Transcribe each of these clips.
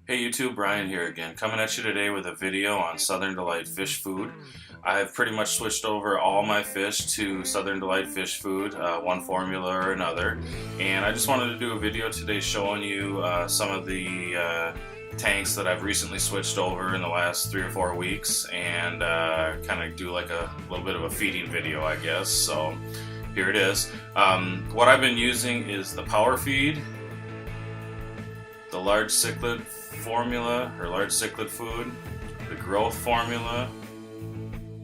Hey YouTube, Brian here again, coming at you today with a video on Southern Delight fish food. I've pretty much switched over all my fish to Southern Delight fish food, one formula or another, and I just wanted to do a video today showing you some of the tanks that I've recently switched over in the last 3 or 4 weeks, and kind of do like a little bit of a feeding video, I guess. So here it is. What I've been using is the Power Feed, the large cichlid formula or large cichlid food, the growth formula,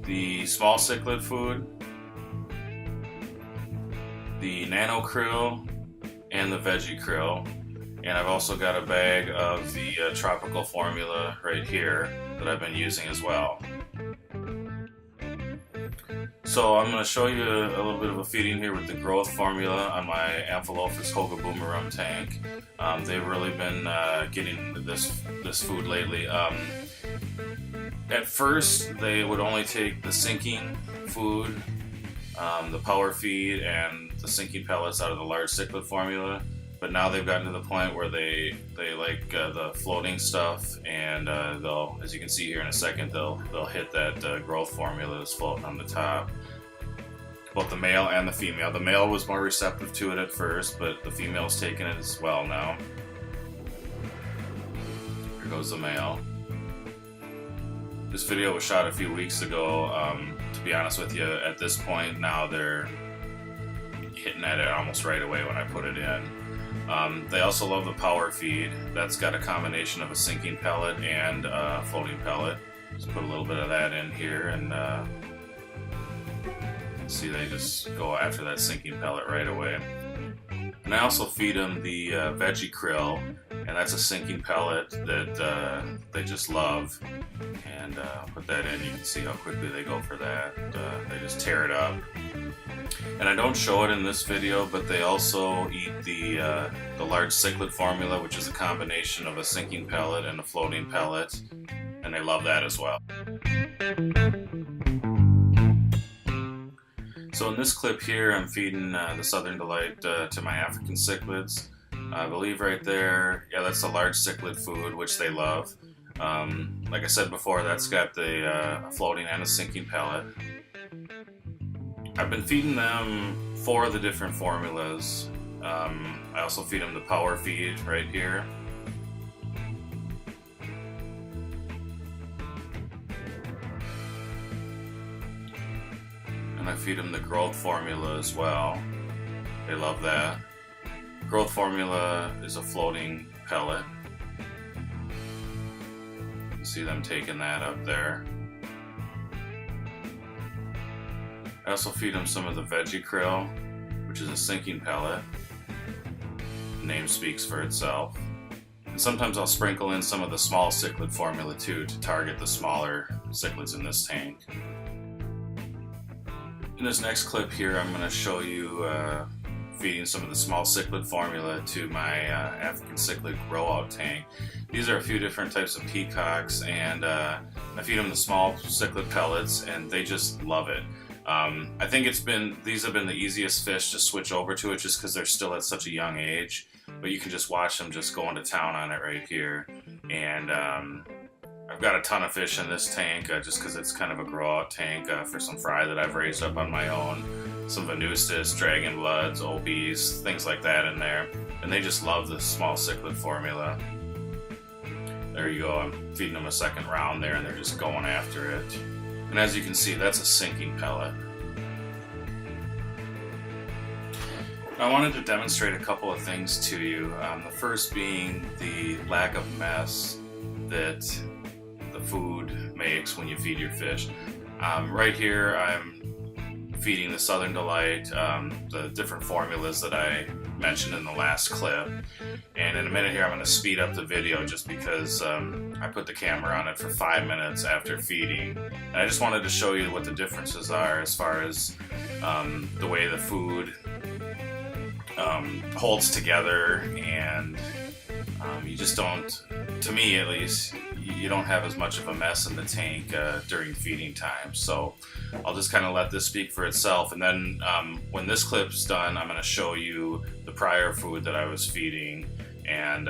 the small cichlid food, the nano krill, and the veggie krill. And I've also got a bag of the tropical formula right here that I've been using as well. So I'm going to show you a little bit of a feeding here with the growth formula on my Amphilophus hogabumerum tank. They've really been getting this food lately. At first they would only take the sinking food, the Power Feed, and the sinking pellets out of the large cichlid formula. But now they've gotten to the point where they like the floating stuff, and they'll, as you can see here in a second, they'll hit that growth formula that's floating on the top. Both the male and the female. The male was more receptive to it at first, but the female's taking it as well now. Here goes the male. This video was shot a few weeks ago. To be honest with you, at this point now they're hitting at it almost right away when I put it in. They also love the Power Feed. That's got a combination of a sinking pellet and a floating pellet. Just put a little bit of that in here, and see, they just go after that sinking pellet right away. And I also feed them the veggie krill, and that's a sinking pellet that they just love. And put that in, you can see how quickly they go for that. They just tear it up. And I don't show it in this video, but they also eat the large cichlid formula, which is a combination of a sinking pellet and a floating pellet, and they love that as well. So in this clip here, I'm feeding the Southern Delight to my African cichlids. I believe right there, yeah, that's the large cichlid food, which they love. Like I said before, that's got the floating and a sinking pellet. I've been feeding them 4 of the different formulas. I also feed them the Power Feed right here. And I feed them the growth formula as well. They love that. Growth formula is a floating pellet. You see them taking that up there. I also feed them some of the veggie krill, which is a sinking pellet. The name speaks for itself. And sometimes I'll sprinkle in some of the small cichlid formula too, to target the smaller cichlids in this tank. In this next clip here, I'm going to show you feeding some of the small cichlid formula to my African cichlid grow-out tank. These are a few different types of peacocks, and I feed them the small cichlid pellets, and they just love it. I think these have been the easiest fish to switch over to it, just because they're still at such a young age. But you can just watch them just going to town on it right here. And I've got a ton of fish in this tank, just because it's kind of a grow-out tank for some fry that I've raised up on my own. Some Venustus, Dragon Bloods, Obies, things like that in there. And they just love the small cichlid formula. There you go, I'm feeding them a second round there, and they're just going after it. And as you can see, that's a sinking pellet. I wanted to demonstrate a couple of things to you. The first being the lack of mess that the food makes when you feed your fish. Right here I'm feeding the Southern Delight, the different formulas that I mentioned in the last clip. And in a minute here I'm going to speed up the video just because I put the camera on it for 5 minutes after feeding. And I just wanted to show you what the differences are as far as the way the food holds together, and you just don't, to me at least, you don't have as much of a mess in the tank during feeding time. So I'll just kind of let this speak for itself, and then when this clip's done, I'm going to show you the prior food that I was feeding and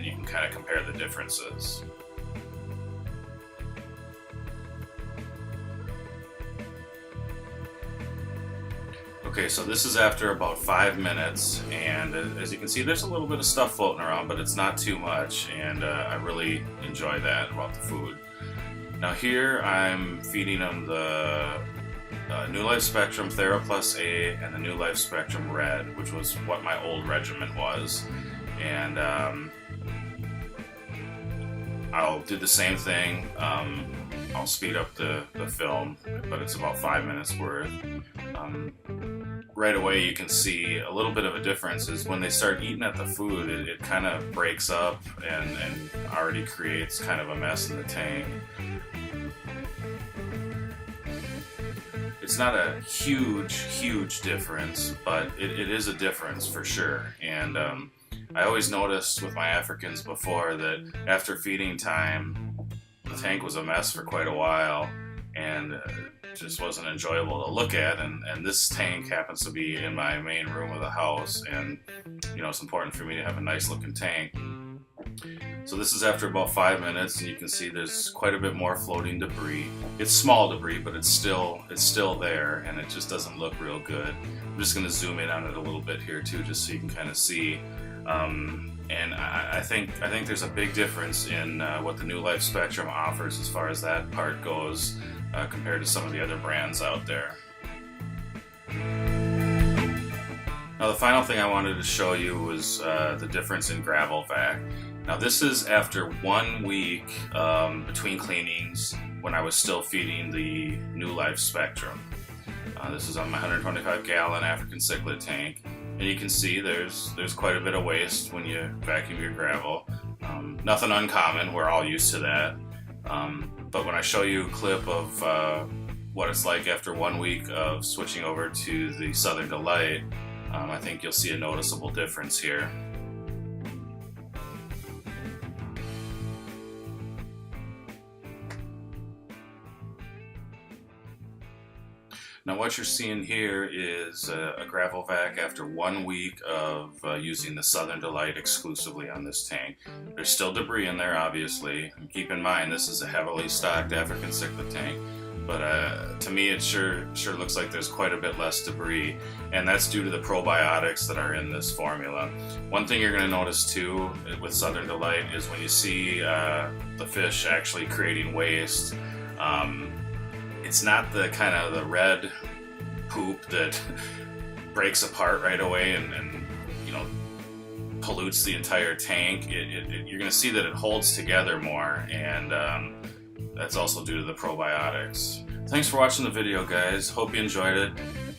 you can kind of compare the differences. Okay, so this is after about 5 minutes, and as you can see, there's a little bit of stuff floating around, but it's not too much, and I really enjoy that about the food. Now here I'm feeding them the New Life Spectrum TheraPlus A and the New Life Spectrum Red, which was what my old regimen was, and I'll do the same thing. I'll speed up the film, but it's about 5 minutes worth. Right away you can see a little bit of a difference is when they start eating at the food, it kind of breaks up and already creates kind of a mess in the tank. It's not a huge difference, but it is a difference for sure. And I always noticed with my Africans before that after feeding time, the tank was a mess for quite a while, and just wasn't enjoyable to look at. And this tank happens to be in my main room of the house, and you know, it's important for me to have a nice looking tank. So this is after about 5 minutes, and you can see there's quite a bit more floating debris. It's small debris, but it's still there, and it just doesn't look real good. I'm just going to zoom in on it a little bit here too, just so you can kind of see. And I think there's a big difference in what the New Life Spectrum offers as far as that part goes compared to some of the other brands out there. Now the final thing I wanted to show you was the difference in gravel vac. Now this is after 1 week between cleanings when I was still feeding the New Life Spectrum. This is on my 125 gallon African cichlid tank. And you can see there's quite a bit of waste when you vacuum your gravel. Nothing uncommon, we're all used to that. But when I show you a clip of what it's like after 1 week of switching over to the Southern Delight, I think you'll see a noticeable difference here. Now what you're seeing here is a gravel vac after 1 week of using the Southern Delight exclusively on this tank. There's still debris in there, obviously. And keep in mind, this is a heavily stocked African cichlid tank, but to me it sure looks like there's quite a bit less debris, and that's due to the probiotics that are in this formula. One thing you're going to notice too with Southern Delight is when you see the fish actually creating waste, it's not the kind of the red poop that breaks apart right away and you know, pollutes the entire tank. You're going to see that it holds together more, and that's also due to the probiotics. Thanks for watching the video, guys. Hope you enjoyed it.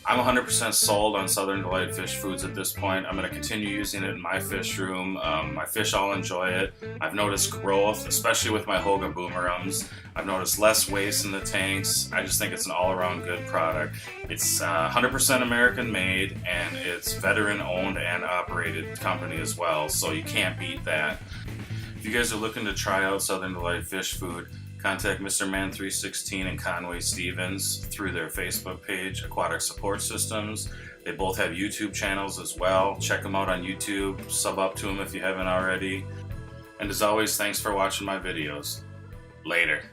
I'm 100% sold on Southern Delight fish foods at this point. I'm going to continue using it in my fish room. My fish all enjoy it. I've noticed growth, especially with my Hoga boomerums. I've noticed less waste in the tanks. I just think it's an all-around good product. It's 100% American made, and it's veteran owned and operated company as well, so you can't beat that. If you guys are looking to try out Southern Delight fish food, contact Mr. Man 316 and Conway Stevens through their Facebook page, Aquatic Support Systems. They both have YouTube channels as well. Check them out on YouTube. Sub up to them if you haven't already. And as always, thanks for watching my videos. Later.